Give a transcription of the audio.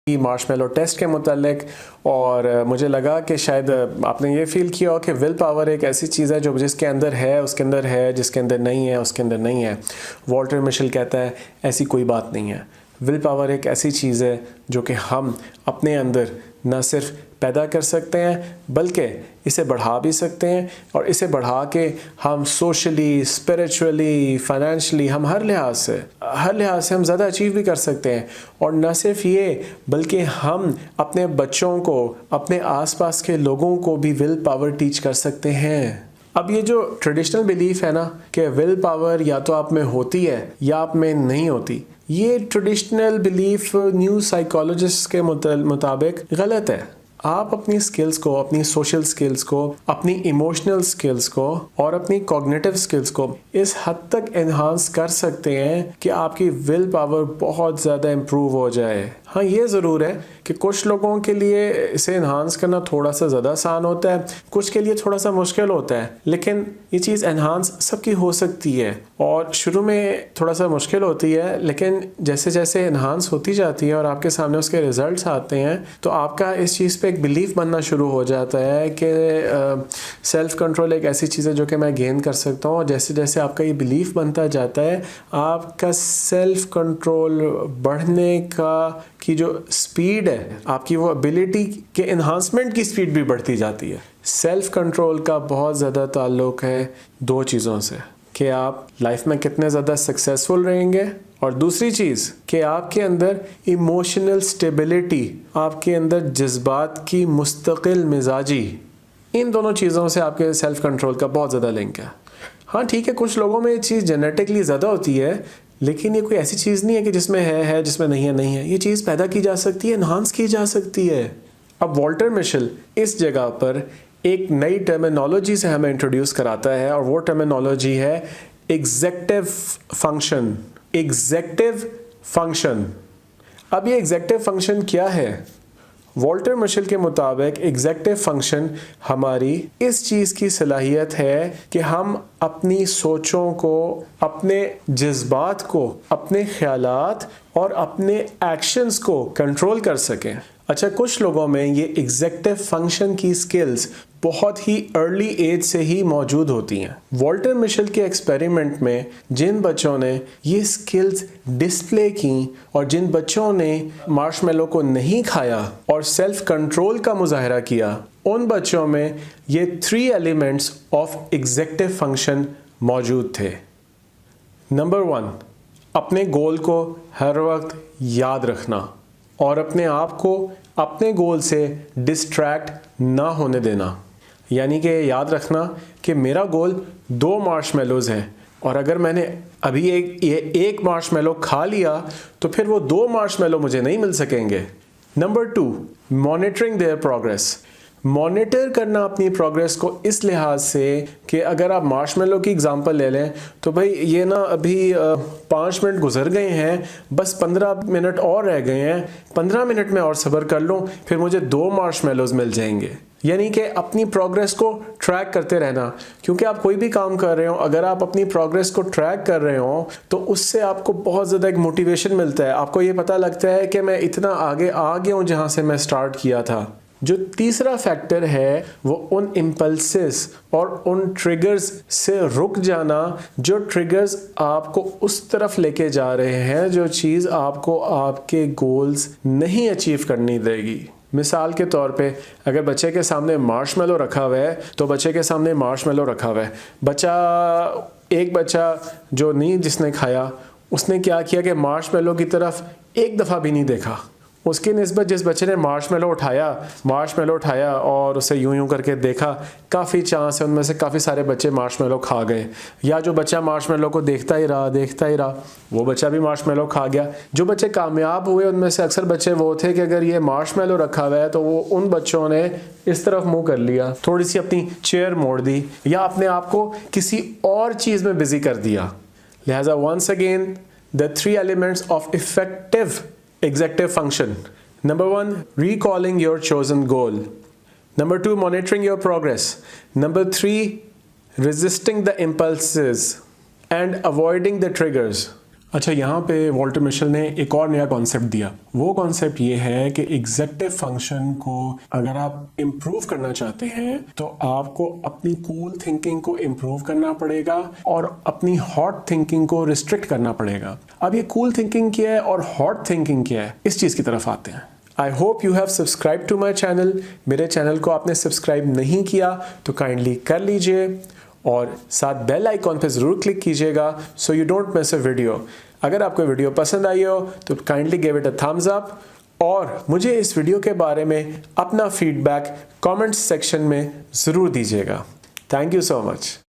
Marshmallow test के मुतालिक, और मुझे लगा कि शायद आपने ये फ़ील किया हो कि विल पावर एक ऐसी चीज़ है जो जिसके अंदर है उसके अंदर है, जिसके अंदर नहीं है उसके अंदर नहीं है। वॉल्टर मिशेल कहता है ऐसी कोई बात नहीं है। विल पावर एक ऐसी चीज़ है जो कि हम अपने अंदर न सिर्फ पैदा कर सकते हैं बल्कि इसे बढ़ा भी सकते हैं, और इसे बढ़ा के हम सोशली, स्पिरिचुअली, फाइनेंशियली, हम हर लिहाज से हम ज़्यादा अचीव भी कर सकते हैं। और न सिर्फ ये बल्कि हम अपने बच्चों को, अपने आसपास के लोगों को भी विल पावर टीच कर सकते हैं। अब ये जो ट्रेडिशनल बिलीफ है ना कि विल पावर या तो आप में होती है या आप में नहीं होती, ये ट्रेडिशनल बिलीफ न्यू साइकोलॉजिस्ट के मुताबिक गलत है। आप अपनी स्किल्स को, अपनी सोशल स्किल्स को, अपनी इमोशनल स्किल्स को और अपनी कॉग्निटिव स्किल्स को इस हद तक एनहांस कर सकते हैं कि आपकी विल पावर बहुत ज़्यादा इम्प्रूव हो जाए। हाँ, ये ज़रूर है कि कुछ लोगों के लिए इसे एनहांस करना थोड़ा सा ज़्यादा आसान होता है, कुछ के लिए थोड़ा सा मुश्किल होता है, लेकिन ये चीज़ एनहांस सबकी हो सकती है। और शुरू में थोड़ा सा मुश्किल होती है, लेकिन जैसे जैसे एनहांस होती जाती है और आपके सामने उसके रिजल्ट्स आते हैं तो आपका इस चीज़ पे एक बिलीफ बनना शुरू हो जाता है कि सेल्फ कंट्रोल एक ऐसी चीज़ है जो कि मैं गेन कर सकता हूँ। और जैसे जैसे आपका ये बिलीफ बनता जाता है, आपका सेल्फ कंट्रोल बढ़ने की जो स्पीड है, आपकी वो एबिलिटी के एनहांसमेंट की स्पीड भी बढ़ती जाती है। सेल्फ कंट्रोल का बहुत ज़्यादा ताल्लुक है दो चीज़ों से, कि आप लाइफ में कितने ज़्यादा सक्सेसफुल रहेंगे, और दूसरी चीज़ कि आपके अंदर इमोशनल स्टेबिलिटी, आपके अंदर जज्बात की मुस्तकिल मिजाजी, इन दोनों चीज़ों से आपके सेल्फ कंट्रोल का बहुत ज़्यादा लिंक है। हाँ ठीक है, कुछ लोगों में ये चीज़ जेनेटिकली ज़्यादा होती है, लेकिन ये कोई ऐसी चीज़ नहीं है कि जिसमें है जिसमें नहीं है। ये चीज़ पैदा की जा सकती है, एनहांस की जा सकती है। अब वॉल्टर मिशेल इस जगह पर एक नई टर्मिनोलॉजी से हमें इंट्रोड्यूस कराता है, और वो टर्मिनोलॉजी है एग्जेक्टिव फंक्शन। Executive function. अब ये एग्जेक्टिव फंक्शन क्या है? वॉल्टर मिशेल के मुताबिक एग्जेक्टिव फंक्शन हमारी इस चीज़ की सलाहियत है कि हम अपनी सोचों को, अपने जज्बात को, अपने ख्यालात और अपने एक्शंस को कंट्रोल कर सकें। अच्छा, कुछ लोगों में ये एग्जेक्टिव फंक्शन की स्किल्स बहुत ही अर्ली एज से ही मौजूद होती हैं। वॉल्टर मिशेल के एक्सपेरिमेंट में जिन बच्चों ने ये स्किल्स डिस्प्ले की और जिन बच्चों ने मार्शमेलो को नहीं खाया और सेल्फ कंट्रोल का मुजाहरा किया, उन बच्चों में ये 3 एलिमेंट्स ऑफ एग्जेक्टिव फंक्शन मौजूद थे। नंबर 1, अपने गोल को हर वक्त याद रखना और अपने आप को अपने गोल से डिस्ट्रैक्ट ना होने देना। यानी कि याद रखना कि मेरा गोल 2 मार्शमेलोज़ हैं, और अगर मैंने अभी एक मार्शमेलो खा लिया तो फिर वो 2 मार्शमेलो मुझे नहीं मिल सकेंगे। Number 2, monitoring there progress. Monitor करना अपनी प्रोग्रेस को इस लिहाज से कि अगर आप मार्शमेलो की एग्जांपल ले लें तो भाई ये ना अभी 5 मिनट गुजर गए हैं, बस 15 मिनट और रह गए हैं, 15 मिनट में और सब्र कर लूँ, फिर मुझे 2 मार्शमेलोज मिल जाएंगे। यानी कि अपनी प्रोग्रेस को ट्रैक करते रहना, क्योंकि आप कोई भी काम कर रहे हो, अगर आप अपनी प्रोग्रेस को ट्रैक कर रहे हो तो उससे आपको बहुत ज़्यादा एक मोटिवेशन मिलता है। आपको ये पता लगता है कि मैं इतना आगे आ गया हूँ जहाँ से मैं स्टार्ट किया था। जो तीसरा फैक्टर है वो उन इम्पल्सेस और उन ट्रिगर्स से रुक जाना जो ट्रिगर्स आपको उस तरफ लेके जा रहे हैं जो चीज़ आपको आपके गोल्स नहीं अचीव करनी देगी। मिसाल के तौर पे अगर बच्चे के सामने मार्शमेलो रखा हुआ है तो बच्चे के सामने मार्शमेलो रखा हुआ है, एक बच्चा जो नहीं जिसने खाया उसने क्या किया कि मार्शमेलो की तरफ एक दफ़ा भी नहीं देखा। उसकी निस्बत जिस बच्चे ने मार्शमेलो उठाया और उसे यूं करके देखा, काफ़ी चांस है उनमें से काफ़ी सारे बच्चे मार्शमेलो खा गए। या जो बच्चा मार्शमेलो को देखता ही रहा वो बच्चा भी मार्शमेलो खा गया। जो बच्चे कामयाब हुए उनमें से अक्सर बच्चे वो थे कि अगर ये मार्शमेलो रखा हुआ है तो वो उन बच्चों ने इस तरफ मुंह कर लिया, थोड़ी सी अपनी चेयर मोड़ दी या अपने आप को किसी और चीज़ में बिजी कर दिया। लिहाजा once again the 3 elements of effective executive function. Number 1, recalling your chosen goal. Number 2, monitoring your progress. Number 3, resisting the impulses and avoiding the triggers. अच्छा, यहाँ पे वॉल्टर मिशेल ने एक और नया कॉन्सेप्ट दिया। वो कॉन्सेप्ट ये है कि एग्जेक्टिव फंक्शन को अगर आप इम्प्रूव करना चाहते हैं तो आपको अपनी कूल थिंकिंग को इम्प्रूव करना पड़ेगा और अपनी हॉट थिंकिंग को रिस्ट्रिक्ट करना पड़ेगा। अब ये कूल थिंकिंग क्या है और हॉट थिंकिंग क्या है, इस चीज़ की तरफ आते हैं। I hope you have subscribe to my channel. मेरे चैनल को आपने सब्सक्राइब नहीं किया तो काइंडली कर लीजिए और साथ बेल आइकॉन पे ज़रूर क्लिक कीजिएगा so you don't miss a video. अगर आपको वीडियो पसंद आई हो तो kindly give it a thumbs up और मुझे इस वीडियो के बारे में अपना फीडबैक कमेंट्स सेक्शन में ज़रूर दीजिएगा। Thank you so much.